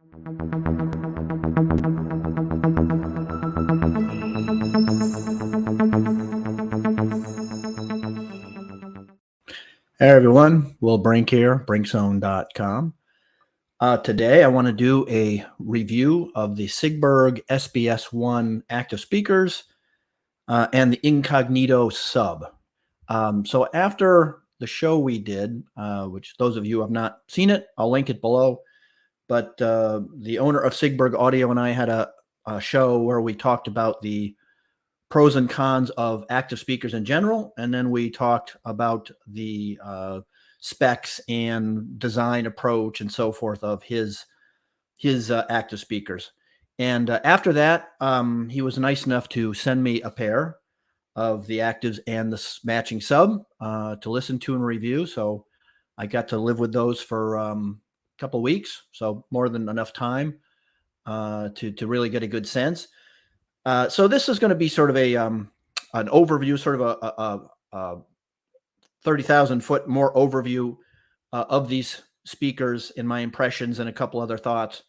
Hey everyone, Will Brink here, brinkzone.com. Today I want to do a review of the Sigberg SBS.1 active speakers and the Inkognito sub. So after the show we did, which those of you who have not seen it, I'll link it below. But the owner of Sigberg Audio and I had a show where we talked about the pros and cons of active speakers in general, and then we talked about the specs and design approach and so forth of his active speakers. And after that, he was nice enough to send me a pair of the actives and the matching sub to listen to and review. So I got to live with those for a couple of weeks, so more than enough time to really get a good sense. So this is going to be sort of an overview, sort of a 30,000 foot more overview of these speakers and my impressions and a couple other thoughts.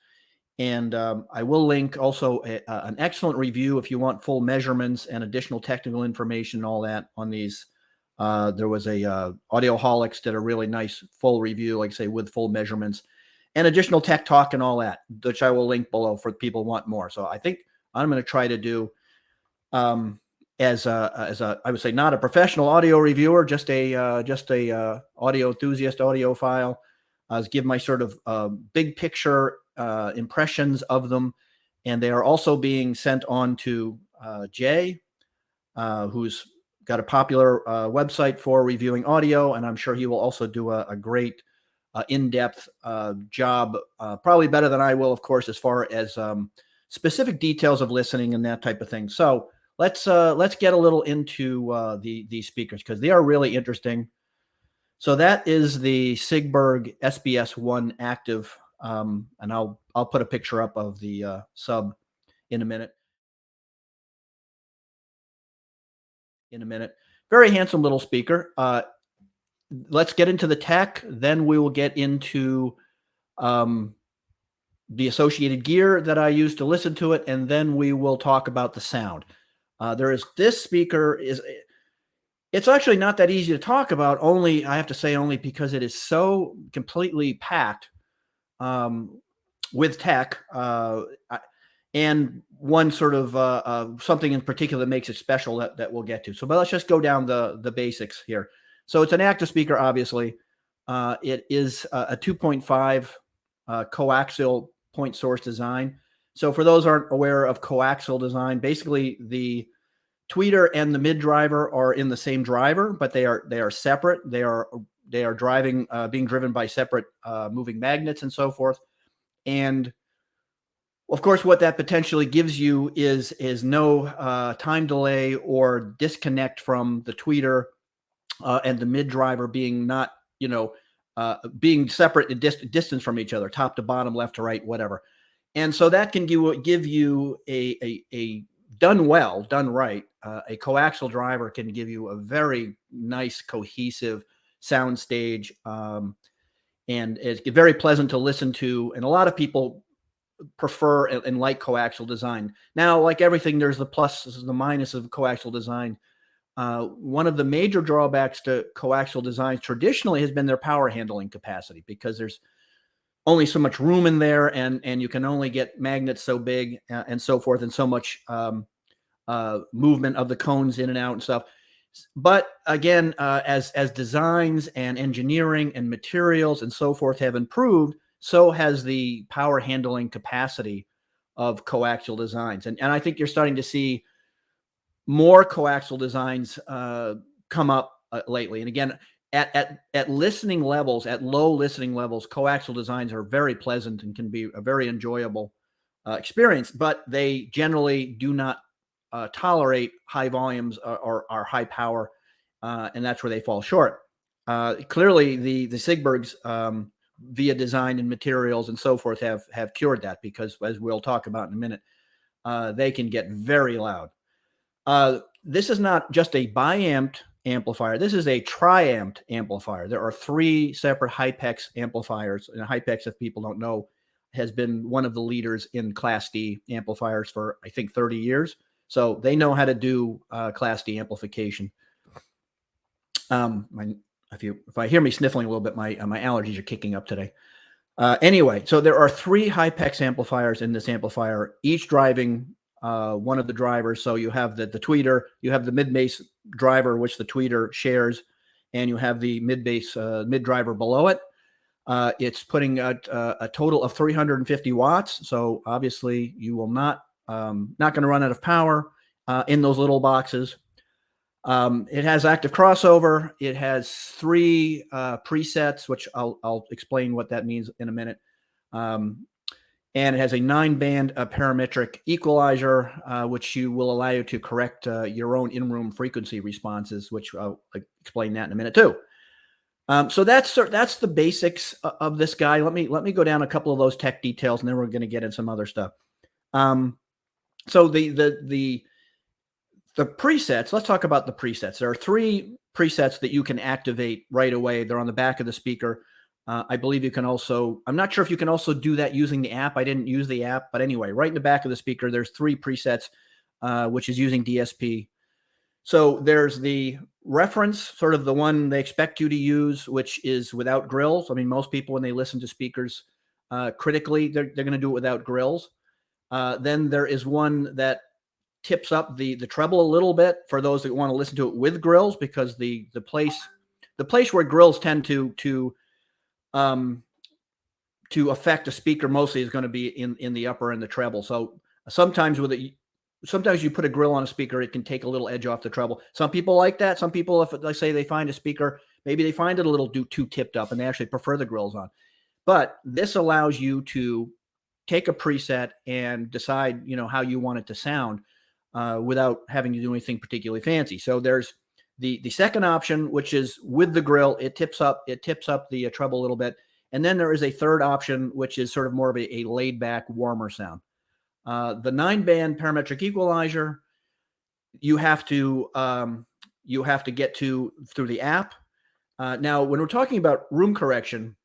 And I will link also an excellent review if you want full measurements and additional technical information and all that on these. There was a Audioholics did a really nice full review, like I say, with full measurements and additional tech talk and all that, which I will link below for people who want more. So I think I'm going to try to do as a I would say not a professional audio reviewer, just a audio enthusiast, audiophile. Give my sort of big picture impressions of them, and they are also being sent on to Jay, who's got a popular website for reviewing audio, and I'm sure he will also do a great in-depth job, probably better than I will, of course, as far as specific details of listening and that type of thing. So let's get a little into these speakers because they are really interesting. So that is the Sigberg SBS1 active, and I'll put a picture up of the sub in a minute. Very handsome little speaker. Let's get into the tech. Then we will get into the associated gear that I use to listen to it, and then we will talk about the sound. This speaker it's actually not that easy to talk about, I have to say only because it is so completely packed with tech and one sort of something in particular that makes it special that we'll get to. So, but let's just go down the basics here. So it's an active speaker, obviously. It is a 2.5 coaxial point source design. So for those who aren't aware of coaxial design, basically the tweeter and the mid driver are in the same driver, but they are separate. They are driving being driven by separate moving magnets and so forth. And of course, what that potentially gives you is no time delay or disconnect from the tweeter and the mid driver being not being separate in distance from each other, top to bottom, left to right, whatever. And so that can give you a done well, done right, a coaxial driver can give you a very nice, cohesive sound stage, and it's very pleasant to listen to. And a lot of people prefer and like coaxial design. Now, like everything, there's the pluses and the minuses of coaxial design. One of the major drawbacks to coaxial designs traditionally has been their power handling capacity, because there's only so much room in there, and you can only get magnets so big and so forth, and so much movement of the cones in and out and stuff. But again, as designs and engineering and materials and so forth have improved, so has the power handling capacity of coaxial designs. And I think you're starting to see more coaxial designs come up lately. And again, at listening levels, at low listening levels, coaxial designs are very pleasant and can be a very enjoyable experience, but they generally do not tolerate high volumes or high power, and that's where they fall short. Clearly, the Sigbergs, via design and materials and so forth, have cured that, because, as we'll talk about in a minute, they can get very loud. This is not just a biamped amplifier. This is a triamped amplifier. There are three separate Hypex amplifiers. And Hypex, if people don't know, has been one of the leaders in Class D amplifiers for, I think, 30 years. So they know how to do Class D amplification. If I hear me sniffling a little bit, my allergies are kicking up today. Anyway, so there are 3 Hypex amplifiers in this amplifier, each driving one of the drivers. So you have the tweeter, you have the mid-bass driver, which the tweeter shares, and you have the mid-bass mid driver below it. It's putting out a total of 350 watts. So obviously you will not going to run out of power in those little boxes. It has active crossover. It has 3 presets, which I'll explain what that means in a minute. And it has a 9-band parametric equalizer, which will allow you to correct your own in-room frequency responses, which I'll explain that in a minute too. So that's the basics of this guy. Let me go down a couple of those tech details, and then we're going to get into some other stuff. So the presets, let's talk about the presets. There are 3 presets that you can activate right away. They're on the back of the speaker. I believe you can also, I'm not sure if you can also do that using the app. I didn't use the app, but anyway, right in the back of the speaker, there's 3 presets, which is using DSP. So there's the reference, sort of the one they expect you to use, which is without grills. I mean, most people, when they listen to speakers critically, they're going to do it without grills. Then there is one that tips up the treble a little bit for those that want to listen to it with grills, because the place where grills tend to affect a speaker mostly is going to be in the upper and the treble. So sometimes you put a grill on a speaker, it can take a little edge off the treble. Some people like that. Some people, if they say they find a speaker, maybe they find it a little too tipped up and they actually prefer the grills on. But this allows you to take a preset and decide, how you want it to sound without having to do anything particularly fancy. So there's the second option, which is with the grill. It tips up the treble a little bit. And then there is a third option, which is sort of more of a laid back, warmer sound. The 9-band parametric equalizer, you have to get to through the app. Now, when we're talking about room correction,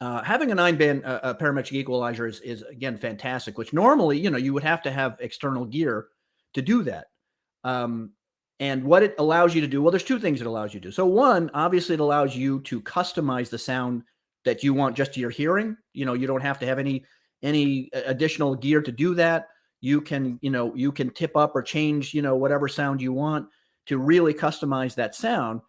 having a 9-band parametric equalizer is again fantastic. Which normally, you would have to have external gear to do that. And what it allows you to do, well, there's 2 things it allows you to do. So one, obviously, it allows you to customize the sound that you want just to your hearing. You don't have to have any additional gear to do that. You can tip up or change, whatever sound you want to really customize that sound.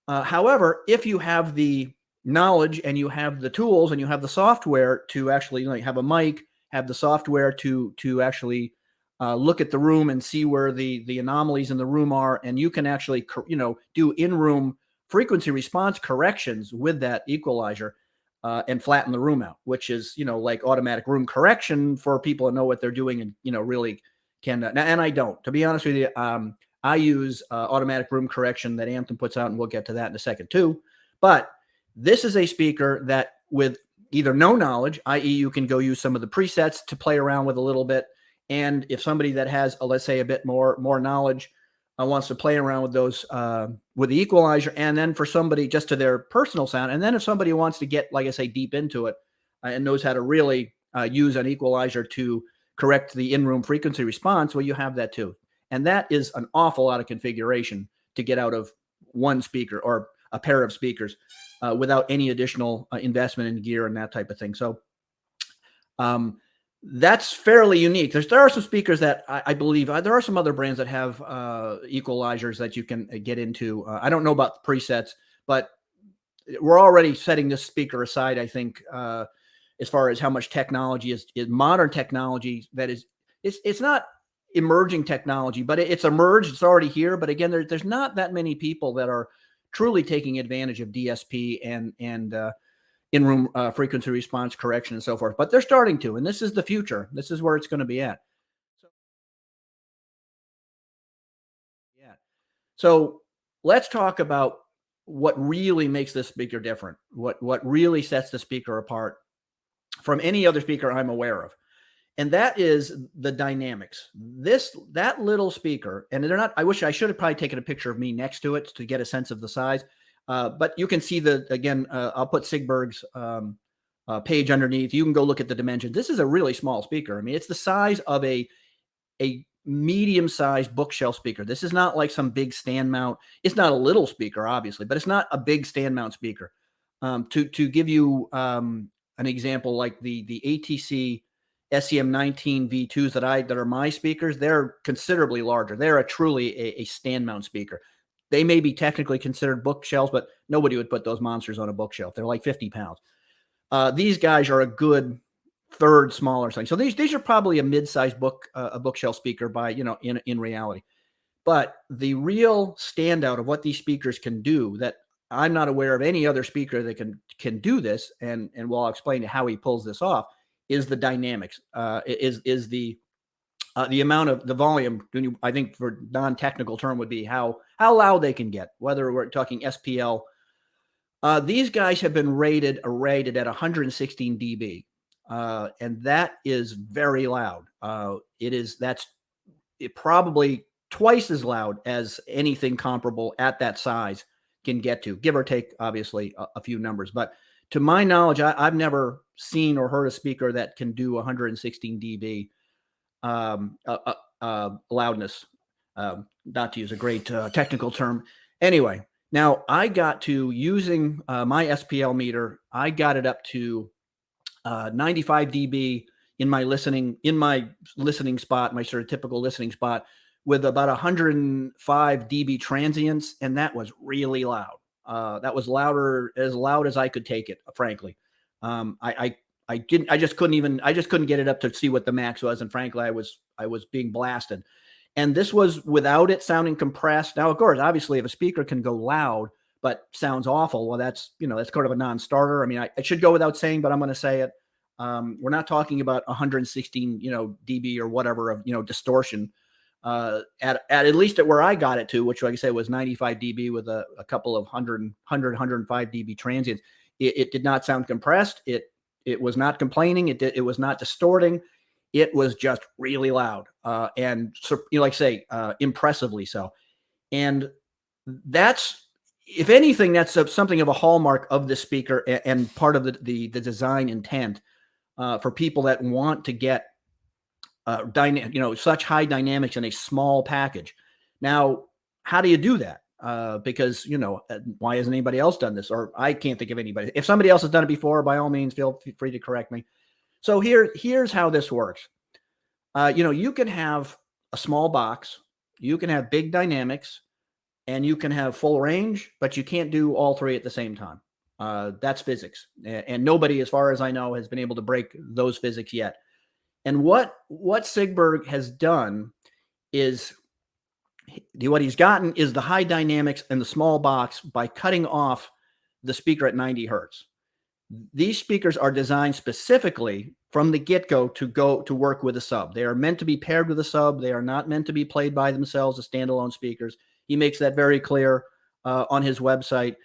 However, if you have the knowledge and you have the tools and you have the software to actually have a mic, have the software to actually look at the room and see where the anomalies in the room are, and you can actually do in-room frequency response corrections with that equalizer and flatten the room out, which is like automatic room correction for people that know what they're doing and really can. And I don't, to be honest with you. I use automatic room correction that Anthem puts out, and we'll get to that in a second too. But this is a speaker that, with either no knowledge, i.e., you can go use some of the presets to play around with a little bit. And if somebody that has, let's say, a bit more knowledge wants to play around with those with the equalizer, and then for somebody just to their personal sound, and then if somebody wants to get, like I say, deep into it and knows how to really use an equalizer to correct the in-room frequency response, well, you have that too. And that is an awful lot of configuration to get out of one speaker or a pair of speakers without any additional investment in gear and that type of thing. So that's fairly unique. There are some speakers that I believe there are some other brands that have equalizers that you can get into. I don't know about the presets, but we're already setting this speaker aside, I think, as far as how much technology is modern technology that is, it's not emerging technology, but it's emerged. It's already here. But again, there's not that many people that are truly taking advantage of DSP and in-room frequency response correction and so forth. But they're starting to, and this is the future. This is where it's going to be at. So let's talk about what really makes this speaker different. What really sets the speaker apart from any other speaker I'm aware of. And that is the dynamics. That little speaker, and they're not, I wish I should have probably taken a picture of me next to it to get a sense of the size. But you can see again, I'll put Sigberg's page underneath. You can go look at the dimensions. This is a really small speaker. I mean, it's the size of a medium-sized bookshelf speaker. This is not like some big stand mount. It's not a little speaker, obviously, but it's not a big stand mount speaker. To give you an example, like the ATC SEM19 V2s that are my speakers, they're considerably larger. They're truly a stand mount speaker. They may be technically considered bookshelves, but nobody would put those monsters on a bookshelf. They're like 50 pounds. These guys are a good third smaller size. So these are probably a mid-sized a bookshelf speaker by, in reality. But the real standout of what these speakers can do that I'm not aware of any other speaker that can do this, and we'll explain how he pulls this off, is the dynamics. Is the amount of the volume. I think for non-technical term would be how loud they can get, whether we're talking SPL. These guys have been rated at 116 dB, and that is very loud. That's probably twice as loud as anything comparable at that size can get to, give or take, obviously, a few numbers. But to my knowledge, I've never seen or heard a speaker that can do 116 dB loudness, not to use a great technical term. Anyway, now I got to using my SPL meter. I got it up to 95 dB in my listening spot, my sort of typical listening spot, with about 105 dB transients, and that was really loud. That was as loud as I could take it, frankly. I just couldn't get it up to see what the max was, and frankly, I was being blasted. And this was without it sounding compressed. Now, of course, obviously, if a speaker can go loud but sounds awful, well, that's kind of a non-starter. I mean, I should go without saying, but I'm going to say it. We're not talking about 116, dB or whatever of distortion. At least at where I got it to, which, like I said, was 95 dB with a couple of 105 dB transients. It did not sound compressed. It was not complaining. It was not distorting. It was just really loud, and like I say, impressively so. And that's, if anything, that's something of a hallmark of the speaker and part of the design intent for people that want to get such high dynamics in a small package. Now, how do you do that? Because why hasn't anybody else done this? Or I can't think of anybody. If somebody else has done it before, by all means, feel free to correct me. So here's how this works. You can have a small box, you can have big dynamics, and you can have full range, but you can't do all three at the same time. That's physics, and nobody, as far as I know, has been able to break those physics yet. And what Sigberg has done is, what he's gotten is the high dynamics in the small box by cutting off the speaker at 90 hertz. These speakers are designed specifically from the get-go to work with a sub. They are meant to be paired with a sub. They are not meant to be played by themselves as standalone speakers. He makes that very clear on his website.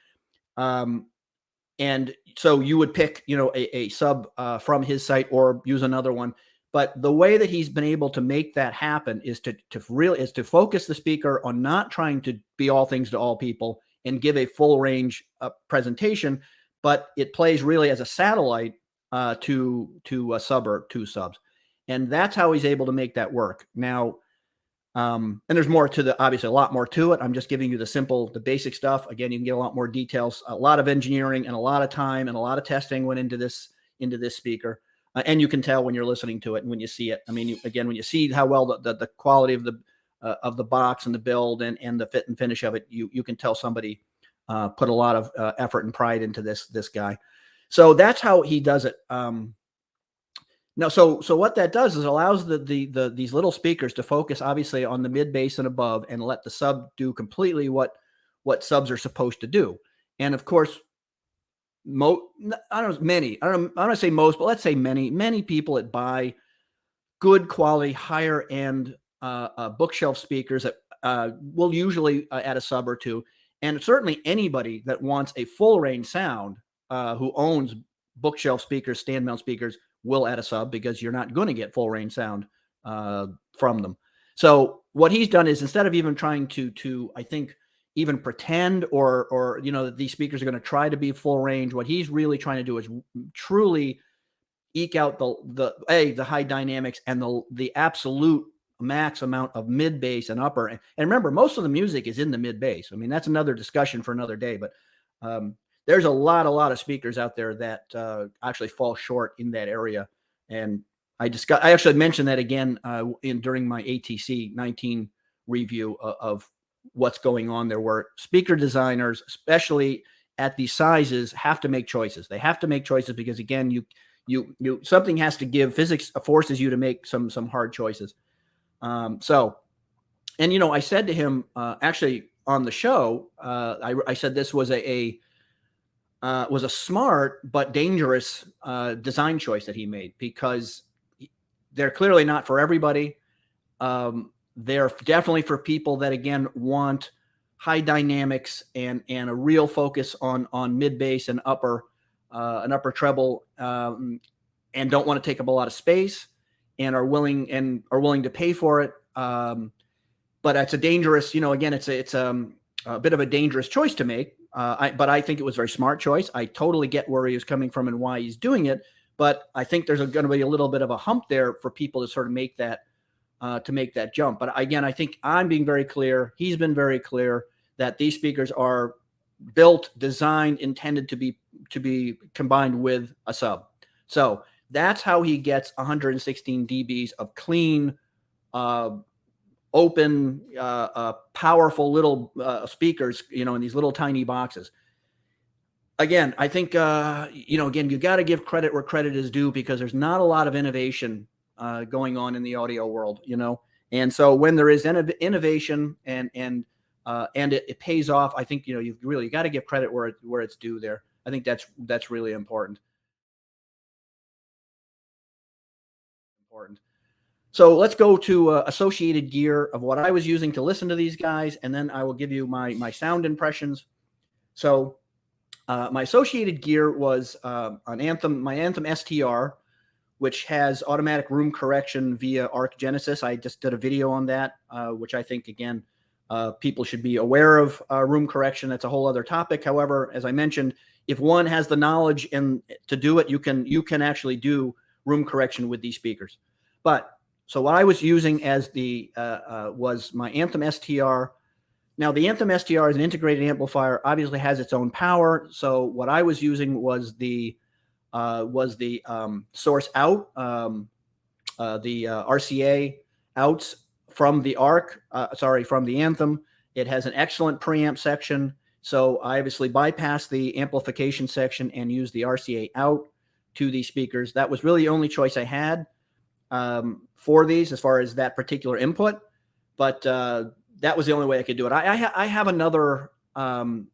And so you would pick, a sub from his site or use another one. But the way that he's been able to make that happen is to focus the speaker on not trying to be all things to all people and give a full range presentation, but it plays really as a satellite to a sub or two subs. And that's how he's able to make that work. Now, and there's more to obviously a lot more to it. I'm just giving you the basic stuff. Again, you can get a lot more details. A lot of engineering and a lot of time and a lot of testing went into this speaker. And you can tell when you're listening to it and when you see it. I mean, when you see how well the quality of the box and the build and the fit and finish of it, you can tell somebody put a lot of effort and pride into this guy. So that's how he does it. Now, so what that does is allows these little speakers to focus obviously on the mid bass and above, and let the sub do completely what subs are supposed to do. And of course, I don't want to say most, but let's say many people that buy good quality, higher end bookshelf speakers that will usually add a sub or two. And certainly anybody that wants a full range sound who owns bookshelf speakers, stand mount speakers, will add a sub, because you're not going to get full range sound from them. So what he's done is, instead of even trying to I think, even pretend or that these speakers are going to try to be full range. What he's really trying to do is truly eke out the high dynamics and the absolute max amount of mid bass and upper. And remember, most of the music is in the mid bass. I mean, that's another discussion for another day. But there's a lot of speakers out there that actually fall short in that area. And I actually mentioned that again during my ATC 19 review of what's going on there, where speaker designers, especially at these sizes, have to make choices. They have to make choices because, again, something has to give. Physics forces you to make some hard choices. I said to him actually on the show, I said this was a smart but dangerous design choice that he made, because they're clearly not for everybody. They're definitely for people that, again, want high dynamics and a real focus on mid bass and upper treble, and don't want to take up a lot of space and are willing to pay for it. But it's a dangerous, again, it's a bit of a dangerous choice to make. But I think it was a very smart choice. I totally get where he was coming from and why he's doing it. But I think there's going to be a little bit of a hump there for people to sort of make that jump. But again, I think I'm being very clear. He's been very clear that these speakers are built, designed, intended to be combined with a sub. So that's how he gets 116 dBs of clean, open, powerful little speakers, in these little tiny boxes. Again, I think, again, you got to give credit where credit is due, because there's not a lot of innovation going on in the audio world, and so when there is innovation and it pays off, I think, you really got to give credit where it's due there. I think that's really important. So let's go to associated gear of what I was using to listen to these guys, and then I will give you my sound impressions. So my associated gear was my Anthem STR, which has automatic room correction via Arc Genesis. I just did a video on that, which I think, again, people should be aware of room correction. That's a whole other topic. However, as I mentioned, if one has the knowledge to do it, you can actually do room correction with these speakers. So what I was using as was my Anthem STR. Now, the Anthem STR is an integrated amplifier, obviously has its own power. So what I was using was the source out, the RCA outs from the from the Anthem. It has an excellent preamp section. So I obviously bypassed the amplification section and used the RCA out to these speakers. That was really the only choice I had for these as far as that particular input. But that was the only way I could do it. I have another preamp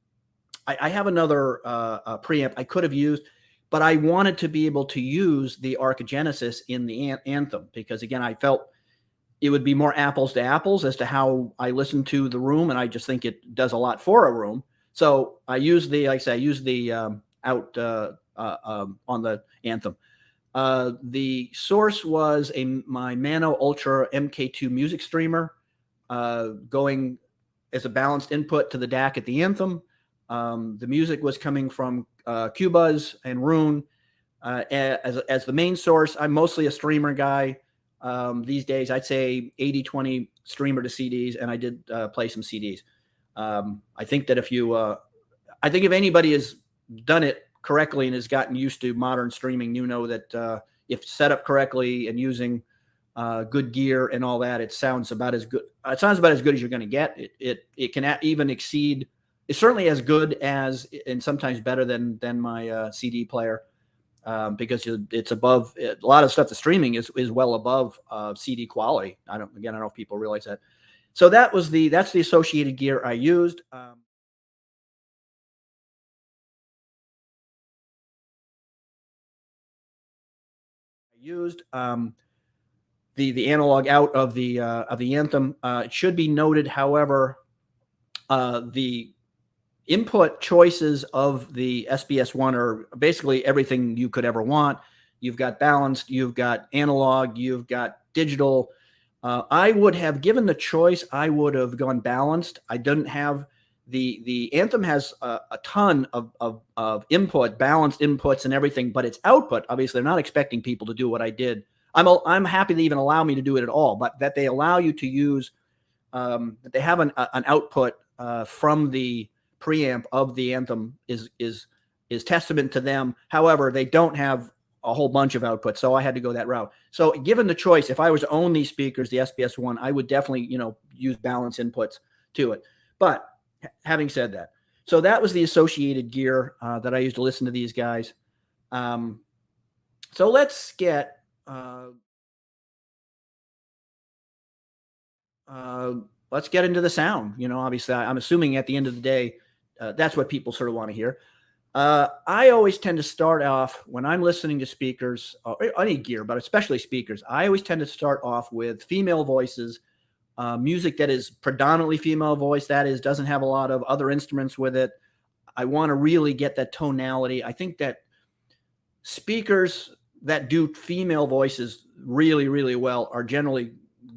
I could have used, but I wanted to be able to use the Arc Genesis in the Anthem, because, again, I felt it would be more apples to apples as to how I listen to the room, and I just think it does a lot for a room. So I used the out on the Anthem. The source was my Mano Ultra MK2 music streamer, going as a balanced input to the DAC at the Anthem. The music was coming from Qbuzz and Rune as the main source. I'm mostly a streamer guy these days. I'd say 80-20 streamer to CDs, and I did play some CDs. I think that if anybody has done it correctly and has gotten used to modern streaming, that if set up correctly and using good gear and all that, it sounds about as good. It sounds about as good as you're going to get. It can even exceed. It's certainly as good as, and sometimes better than my CD player, because it's above. A lot of stuff the streaming is well above CD quality. I don't know if people realize that. So that's the associated gear I used. The analog out of the Anthem. It should be noted, however, the input choices of the SBS1 are basically everything you could ever want. You've got balanced, you've got analog, you've got digital. I would have given the choice. I would have gone balanced. I didn't have the Anthem has a ton of input, balanced inputs and everything, but its output, obviously, they're not expecting people to do what I did. I'm happy they even allow me to do it at all, but that they allow you to use that they have an output from the preamp of the Anthem is testament to them. However, they don't have a whole bunch of output, so I had to go that route. So, given the choice, if I was to own these speakers, the SBS1, I would definitely use balance inputs to it. But having said that, so that was the associated gear that I used to listen to these guys. So let's get into the sound. Obviously, I'm assuming at the end of the day, that's what people sort of want to hear. I always tend to start off when I'm listening to speakers, or any gear, but especially speakers. I always tend to start off with female voices, music that is predominantly female voice, that is, doesn't have a lot of other instruments with it. I want to really get that tonality. I think that speakers that do female voices really, really well are generally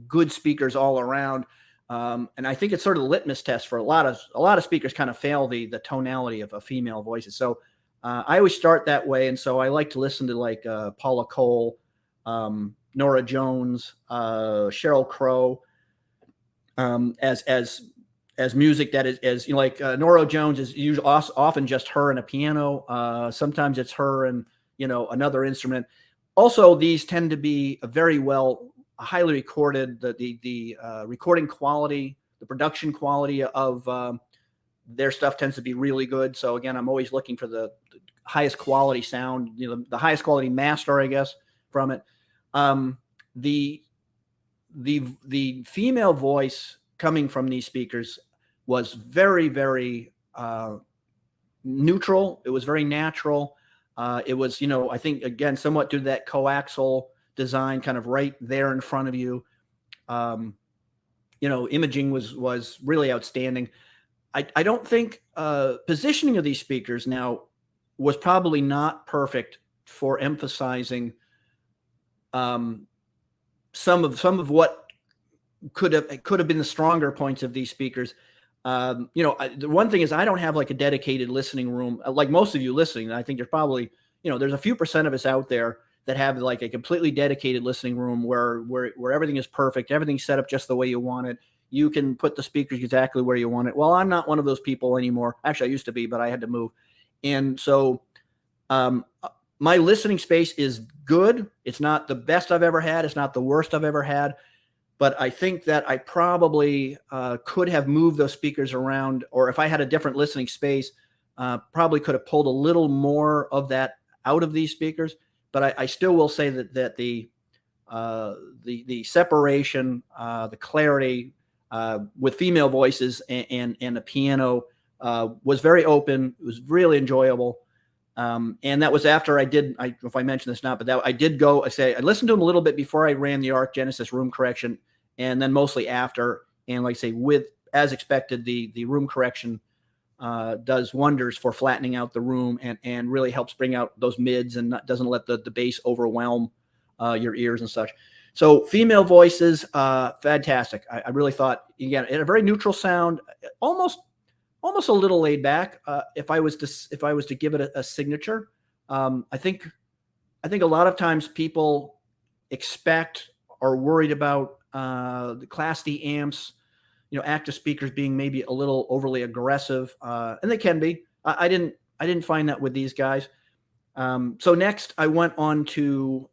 good speakers all around. And I think it's sort of the litmus test for a lot of speakers kind of fail the tonality of a female voices. So I always start that way. And so I like to listen to like Paula Cole, Nora Jones, Sheryl Crow, as music that is like Nora Jones is usually often just her and a piano. Sometimes it's her and another instrument. Also, these tend to be very highly recorded. The recording quality, the production quality of their stuff tends to be really good. So again, I'm always looking for the highest quality sound, the highest quality master, I guess, from it. The female voice coming from these speakers was very, very neutral. It was very natural. It was, I think, again, somewhat due to that coaxial design kind of right there in front of you. Imaging was really outstanding. I don't think positioning of these speakers now was probably not perfect for emphasizing some of what could have been the stronger points of these speakers. The one thing is I don't have like a dedicated listening room like most of you listening. I think there's probably, there's a few percent of us out there that have like a completely dedicated listening room where everything is perfect. Everything's set up just the way you want it. You can put the speakers exactly where you want it. Well, I'm not one of those people anymore. Actually, I used to be, but I had to move. And so my listening space is good. It's not the best I've ever had. It's not the worst I've ever had. But I think that I probably could have moved those speakers around, or if I had a different listening space, probably could have pulled a little more of that out of these speakers. But I still will say that the separation, the clarity with female voices and a piano was very open. It was really enjoyable. And that was after I don't know if I mentioned this now, but I listened to them a little bit before I ran the Arc Genesis room correction, and then mostly after. And like I say, as expected, the room correction does wonders for flattening out the room and really helps bring out those mids and doesn't let the bass overwhelm your ears and such. So female voices, fantastic. I really thought, again, in a very neutral sound, almost a little laid back. If I was to give it a signature, I think a lot of times people expect or worried about the Class D amps, active speakers being maybe a little overly aggressive, and they can be. I didn't find that with these guys. So next, I went on to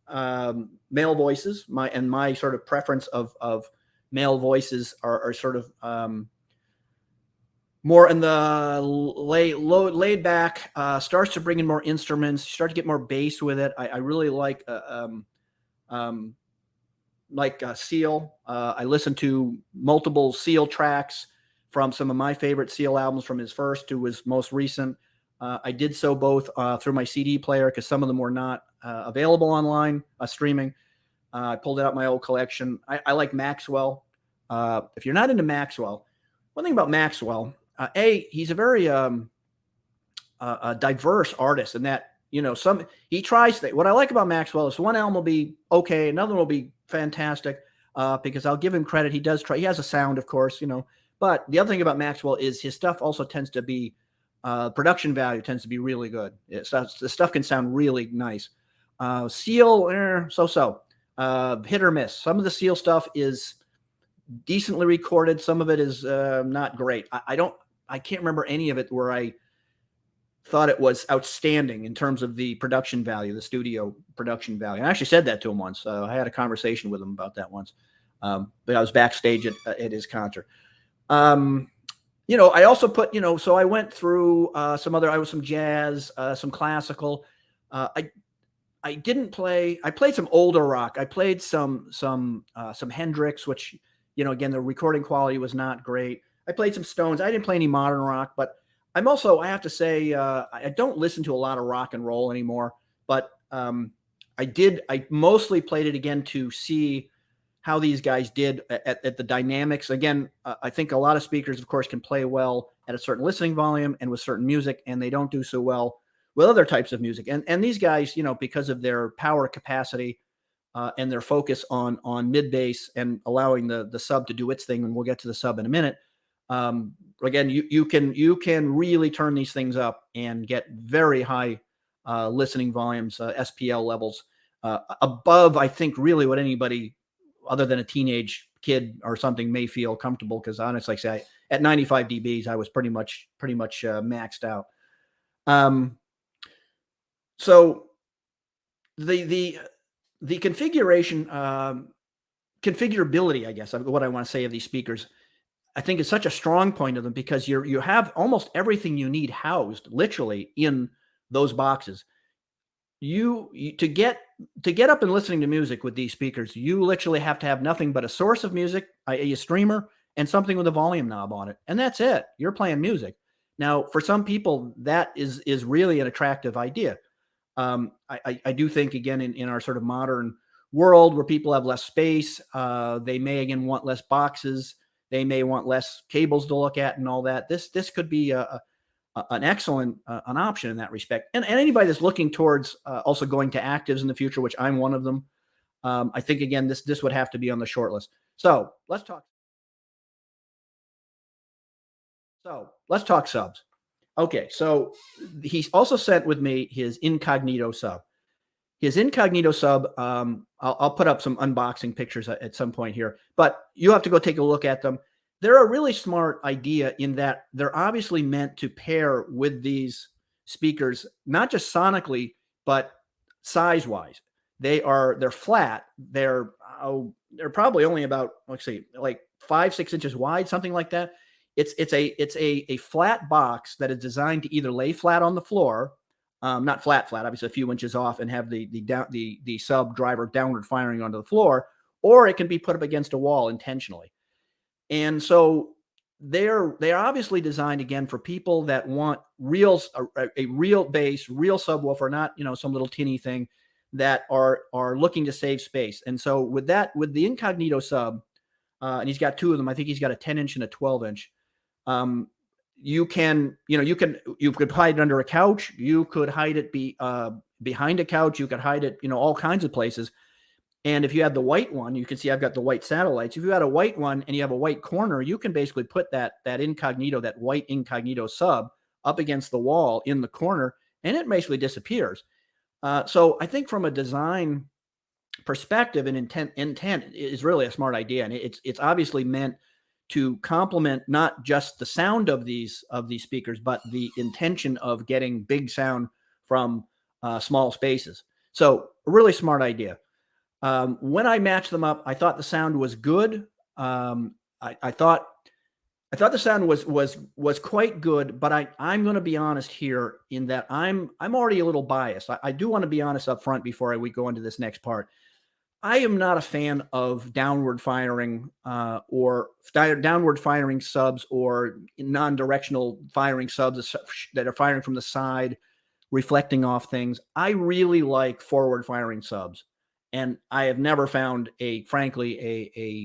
male voices. My sort of preference of male voices are sort of more in the laid back, starts to bring in more instruments, start to get more bass with it. I really like Seal. I listened to multiple Seal tracks from some of my favorite Seal albums, from his first to his most recent. I did so both through my CD player because some of them were not available online streaming. I pulled out my old collection. I like Maxwell. If you're not into Maxwell, one thing about Maxwell, he's a very diverse artist in that, he tries what I like about Maxwell is one album will be okay, another will be fantastic, because I'll give him credit. He does try. He has a sound, of course, But the other thing about Maxwell is his stuff also tends to be production value tends to be really good. The stuff can sound really nice. Seal, so-so, hit or miss. Some of the Seal stuff is decently recorded. Some of it is not great. I can't remember any of it where I thought it was outstanding in terms of the production value, the studio production value. I actually said that to him once. I had a conversation with him about that once. But I was backstage at his concert. I also put, so I went through some jazz, some classical. I didn't play. I played some older rock. I played some Hendrix, which, again, the recording quality was not great. I played some Stones. I didn't play any modern rock, but I have to say, I don't listen to a lot of rock and roll anymore, but I mostly played it again to see how these guys did at the dynamics. Again, I think a lot of speakers, of course, can play well at a certain listening volume and with certain music, and they don't do so well with other types of music. And these guys, because of their power capacity and their focus on mid bass and allowing the sub to do its thing, and we'll get to the sub in a minute. Again, you can really turn these things up and get very high listening volumes, SPL levels, above, I think, really what anybody other than a teenage kid or something may feel comfortable. Because honestly, like I say, at 95 dBs, I was pretty much maxed out. So the configuration, configurability, I guess, what I want to say of these speakers, I think is such a strong point of them, because you have almost everything you need housed literally in those boxes. You to get up and listening to music with these speakers, you literally have to have nothing but a source of music, a streamer, and something with a volume knob on it, and that's it. You're playing music. Now, for some people, that is really an attractive idea. I do think, again, in our sort of modern world where people have less space, they may again want less boxes. They may want less cables to look at and all that. This could be an excellent an option in that respect. And anybody that's looking towards also going to actives in the future, which I'm one of them, I think, again, this would have to be on the short list. So let's talk subs. Okay, so he's also sent with me his Inkognito sub. His Inkognito sub, I'll put up some unboxing pictures at some point here, but you have to go take a look at them. They're a really smart idea in that they're obviously meant to pair with these speakers, not just sonically, but size-wise. They're flat. They're probably only about, let's see, like 5-6 inches wide, something like that. It's a flat box that is designed to either lay flat on the floor, not flat, obviously a few inches off, and have the sub driver downward firing onto the floor, or it can be put up against a wall intentionally. And so they're obviously designed, again, for people that want a real bass, real subwoofer, not some little tinny thing, that are looking to save space. And so with the Inkognito sub, and he's got two of them. I think he's got a 10-inch and a 12-inch. You could hide it under a couch. You could hide it behind a couch. You could hide it, all kinds of places. And if you have the white one, you can see I've got the white satellites. If you had a white one and you have a white corner, you can basically put that Inkognito, that white Inkognito sub, up against the wall in the corner, and it basically disappears. So I think from a design perspective and intent is really a smart idea, and it's obviously meant to complement not just the sound of these speakers, but the intention of getting big sound from small spaces. So a really smart idea. When I matched them up, I thought the sound was good. I thought the sound was quite good, but I'm going to be honest here in that I'm already a little biased. I do want to be honest up front before we go into this next part. I am not a fan of downward firing subs, or non-directional firing subs that are firing from the side, reflecting off things. I really like forward firing subs, and I have never found a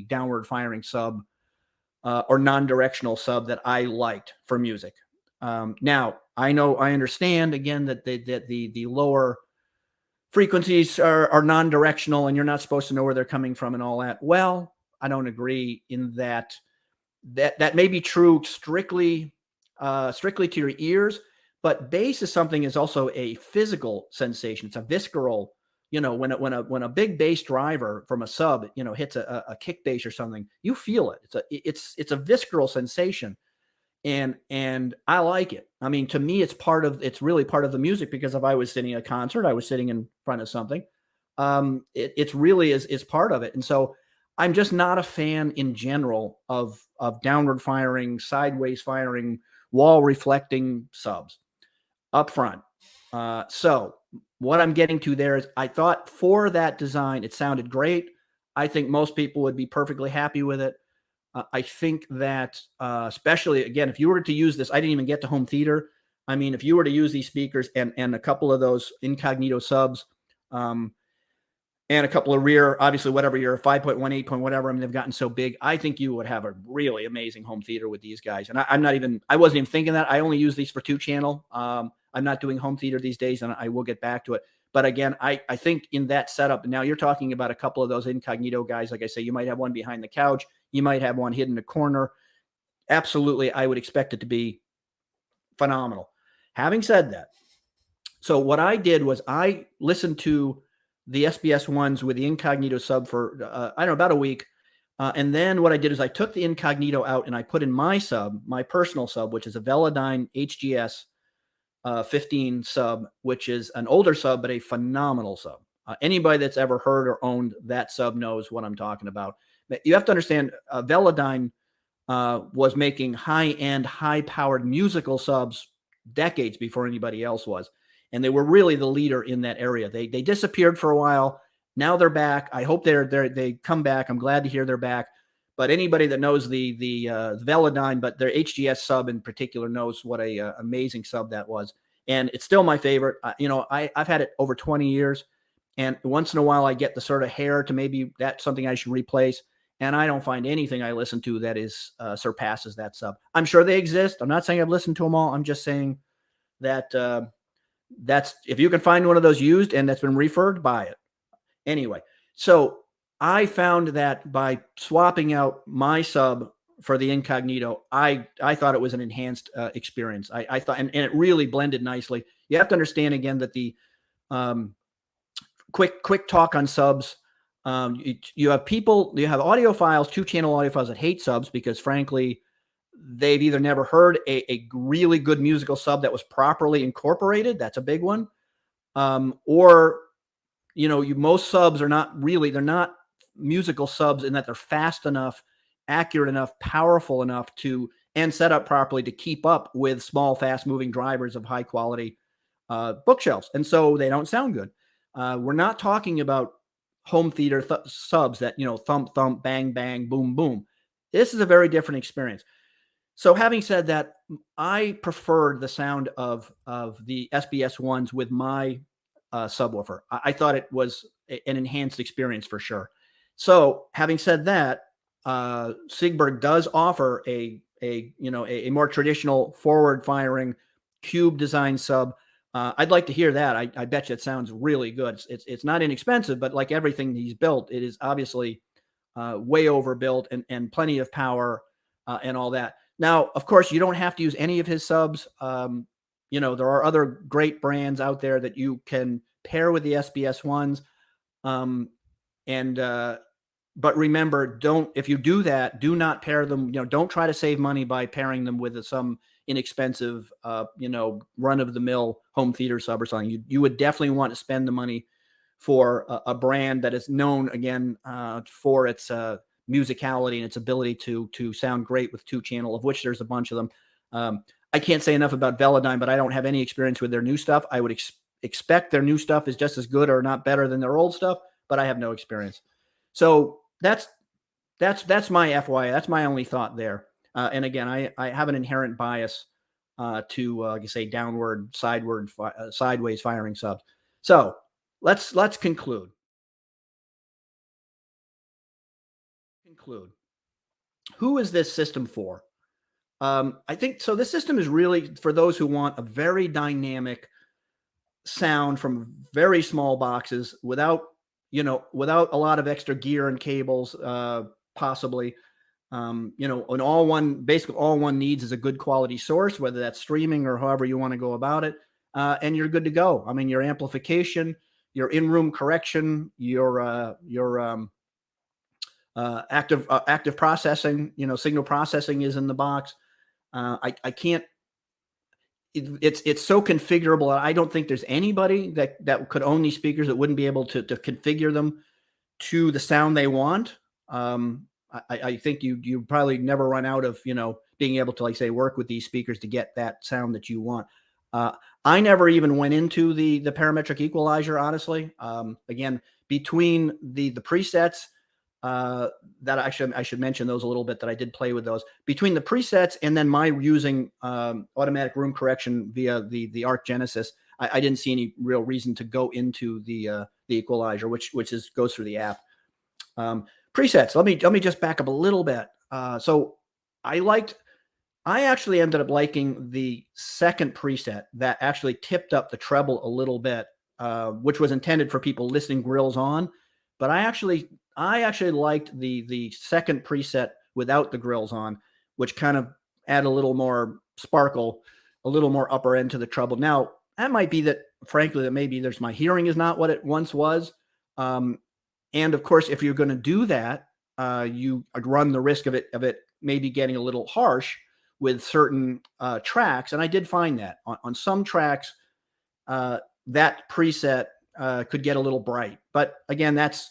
downward firing sub or non-directional sub that I liked for music. Now I understand again that the lower frequencies are non-directional and you're not supposed to know where they're coming from and all that. Well, I don't agree in that. that may be true strictly to your ears, but bass is something is also a physical sensation. It's a visceral, when a big bass driver from a sub, hits a kick bass or something, you feel it. It's a visceral sensation, and I like it. I mean, to me, it's really part of the music, because if I was sitting at a concert, I was sitting in front of something. It's really is part of it, and so I'm just not a fan in general of downward firing, sideways firing, wall reflecting subs up front. So what I'm getting to there is, I thought for that design, it sounded great. I think most people would be perfectly happy with it. I think that, especially again, if you were to use this, I didn't even get to home theater. I mean, if you were to use these speakers and a couple of those Inkognito subs, um, and a couple of rear, obviously, whatever your 5.1, 8 point, whatever. I mean, they've gotten so big. I think you would have a really amazing home theater with these guys. And I wasn't even thinking that. I only use these for 2-channel. I'm not doing home theater these days, and I will get back to it. But again, I think in that setup, now you're talking about a couple of those Inkognito guys. Like I say, you might have one behind the couch. You might have one hidden in a corner. Absolutely, I would expect it to be phenomenal. Having said that, so what I did was I listened to the SBS ones with the Inkognito sub for, I don't know, about a week. And then what I did is I took the Inkognito out and I put in my sub, my personal sub, which is a Velodyne HGS 15 sub, which is an older sub, but a phenomenal sub. Anybody that's ever heard or owned that sub knows what I'm talking about. But you have to understand, Velodyne was making high-end, high-powered musical subs decades before anybody else was. And they were really the leader in that area. They disappeared for a while. Now they're back. I hope they come back. I'm glad to hear they're back. But anybody that knows the Velodyne, but their HGS sub in particular, knows what a amazing sub that was. And it's still my favorite. I've had it over 20 years, and once in a while I get the sort of hair to maybe that's something I should replace. And I don't find anything I listen to that is surpasses that sub. I'm sure they exist. I'm not saying I've listened to them all. I'm just saying that that's, if you can find one of those used and that's been refurbed, buy it. Anyway, so I found that by swapping out my sub for the Inkognito, I thought it was an enhanced experience. I thought, and it really blended nicely. You have to understand again that the quick talk on subs. You have audiophiles, 2-channel audiophiles that hate subs because, frankly, they've either never heard a really good musical sub that was properly incorporated. That's a big one. Or, most subs are they're not musical subs in that they're fast enough, accurate enough, powerful enough and set up properly to keep up with small, fast moving drivers of high quality bookshelves. And so they don't sound good. We're not talking about home theater subs that, thump, thump, bang, bang, boom, boom. This is a very different experience. So having said that, I preferred the sound of the SBS ones with my subwoofer. I thought it was an enhanced experience for sure. So having said that, Sigberg does offer a more traditional forward firing cube design sub. I'd like to hear that. I bet you it sounds really good. It's not inexpensive, but like everything he's built, it is obviously way overbuilt and plenty of power and all that. Now, of course, you don't have to use any of his subs. There are other great brands out there that you can pair with the SBS ones. But remember, if you do that, do not pair them. Don't try to save money by pairing them with some inexpensive, run of the mill home theater sub or something. You would definitely want to spend the money for a brand that is known again for its musicality and its ability to sound great with 2-channel, of which there's a bunch of them. I can't say enough about Velodyne, but I don't have any experience with their new stuff. I would expect their new stuff is just as good or not better than their old stuff, but I have no experience. So that's my FYI. That's my only thought there. And again, I have an inherent bias to, like I say, downward, sideways firing subs. So let's conclude. Who is this system for? I think so. This system is really for those who want a very dynamic sound from very small boxes without a lot of extra gear and cables, possibly. And basically all one needs is a good quality source, whether that's streaming or however you want to go about it. And you're good to go. I mean, your amplification, your in-room correction, your active processing, signal processing is in the box. I can't. It's so configurable. I don't think there's anybody that could own these speakers that wouldn't be able to configure them to the sound they want. I think you probably never run out of being able to, like say, work with these speakers to get that sound that you want. I never even went into the parametric equalizer, honestly. Again, between the presets, that I should mention those a little bit, that I did play with those between the presets and then my using automatic room correction via the Arc Genesis. I didn't see any real reason to go into the equalizer, which goes through the app. Presets. Let me just back up a little bit. So I actually ended up liking the second preset that actually tipped up the treble a little bit, which was intended for people listening grills on. But I actually liked the second preset without the grills on, which kind of add a little more sparkle, a little more upper end to the treble. Now, that might be that, frankly, that maybe my hearing is not what it once was. And of course, if you're going to do that, you run the risk of it maybe getting a little harsh with certain tracks. And I did find that on some tracks, that preset could get a little bright. But again, that's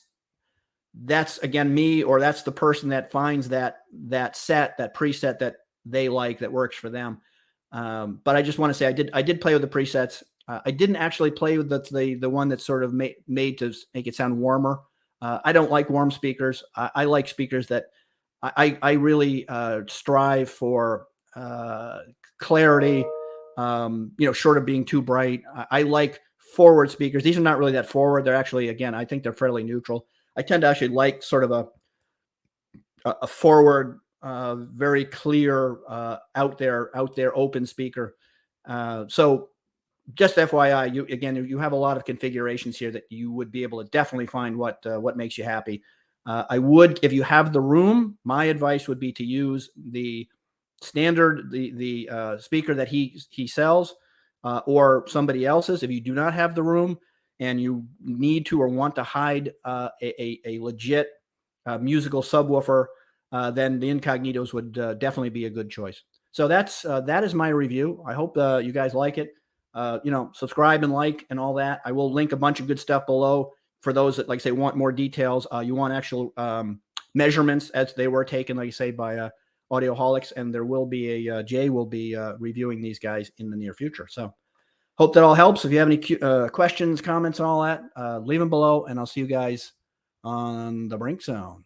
again me, or that's the person that finds that preset that they like, that works for them. But I just want to say I did play with the presets. I didn't actually play with the one that's sort of made to make it sound warmer. I don't like warm speakers. I like speakers that I really strive for clarity, short of being too bright. I like forward speakers. These are not really that forward. They're actually, again, I think they're fairly neutral. I tend to actually like sort of a forward, very clear, out there open speaker. So just FYI, you have a lot of configurations here that you would be able to definitely find what makes you happy. I would, if you have the room, my advice would be to use the standard, the speaker that he sells, or somebody else's. If you do not have the room and you need to or want to hide a legit musical subwoofer, then the Incognitos would definitely be a good choice. So that is my review. I hope you guys like it. Subscribe and like and all that. I will link a bunch of good stuff below for those that, like say, want more details. You want actual measurements as they were taken, like I say, by Audioholics, and there will be Jay will be reviewing these guys in the near future. So hope that all helps. If you have any questions, comments, and all that, leave them below, and I'll see you guys on the Brink Zone.